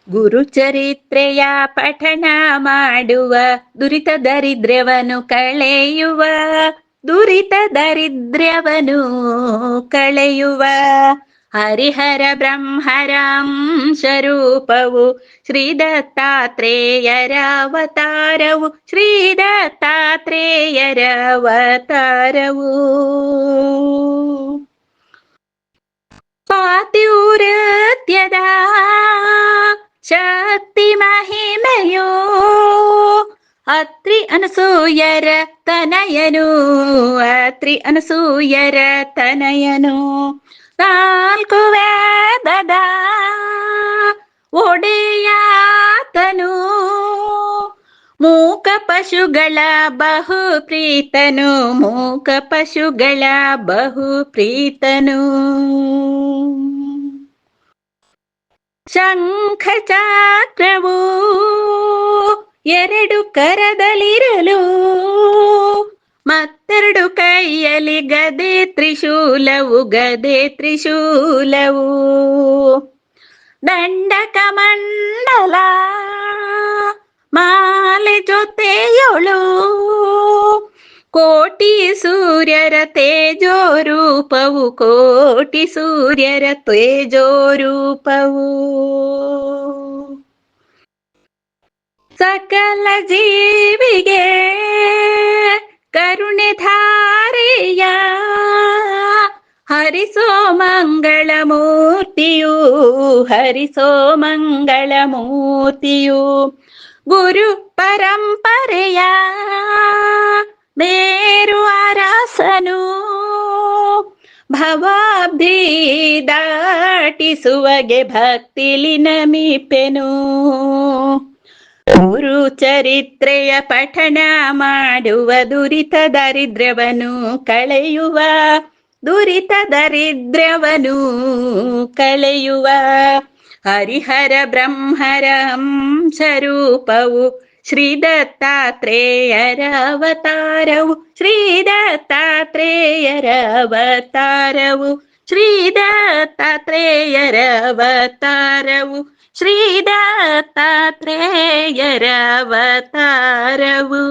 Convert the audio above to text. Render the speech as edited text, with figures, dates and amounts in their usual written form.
ಗುರುಚರಿತ್ರೆಯ ಪಠಣ ಮಾಡುವ, ದುರಿತ ದರಿದ್ರ್ಯವನ್ನು ಕಳೆಯುವ, ದುರಿತ ದರಿದ್ರ್ಯವನ್ನು ಕಳೆಯುವ ಹರಿಹರ ಬ್ರಹ್ಮರಂಶರೂಪವು ಶ್ರೀ ದತ್ತಾತ್ರೇಯರ ಅವತಾರವು, ಶ್ರೀ ದತ್ತಾತ್ರೇಯರ ಅವತಾರವು. ಪಾತಿವ್ರತ್ಯದ ಶಕ್ತಿ ಮಹಿಮೆಯೋ, ಅತ್ರಿ ಅನಸೂಯರ ತನಯನು, ಅತ್ರಿ ಅನಸೂಯರ ತನಯನು. ನಾಲ್ಕು ವೇದದ ಒಡೆಯಾತನು, ಮೂಕ ಪಶುಗಳ ಬಹು ಪ್ರೀತನು, ಮೂಕ ಪಶುಗಳ ಬಹು ಪ್ರೀತನು. ಶಂಖ ಚಕ್ರವು ಎರಡು ಕರದಲ್ಲಿರಲು, ಮತ್ತೆರಡು ಕೈಯಲ್ಲಿ ಗದೆ ತ್ರಿಶೂಲವು, ಗದೆ ತ್ರಿಶೂಲವು. ದಂಡಕ ಮಂಡಲ ಮಾಲೆ ಜೊತೆಯೊಳು, ಕೋಟಿ ಸೂರ್ಯರ ತೇಜೋ ರೂಪವು, ಕೋಟಿ ಸೂರ್ಯರ ತೇಜೋ ರೂಪವು. ಸಕಲ ಜೀವಿಗೆ ಕರುಣೆ ಧಾರೆಯ ಹರಿಸೋ ಮಂಗಳ ಮೂರ್ತಿಯು, ಹರಿಸೋ ಮಂಗಳ ಮೂರ್ತಿಯು. ಗುರು ಪರಂಪರೆಯ ಮೇರು ಅರಸನು, ಭವಾಬ್ಧಿ ದಾಟಿಸುವಗೆ ಭಕ್ತಿಲಿ ನಮಿಪೆನು. ಗುರು ಚರಿತ್ರೆಯ ಪಠಣ ಮಾಡುವ, ದುರಿತ ದರಿದ್ರ್ಯವನ್ನು ಕಳೆಯುವ, ದುರಿತ ದರಿದ್ರ್ಯವನ್ನು ಕಳೆಯುವ ಹರಿಹರ ಬ್ರಹ್ಮರ ಹಂಸರೂಪವು, ಶ್ರೀ ದತ್ತಾತ್ರೇಯರ ಅವತಾರವು, ಶ್ರೀ ದತ್ತಾತ್ರೇಯರ ಅವತಾರವು, ಶ್ರೀ ದತ್ತಾತ್ರೇಯರ ಅವತಾರವು, ಶ್ರೀ ದತ್ತಾತ್ರೇಯರ ಅವತಾರವು.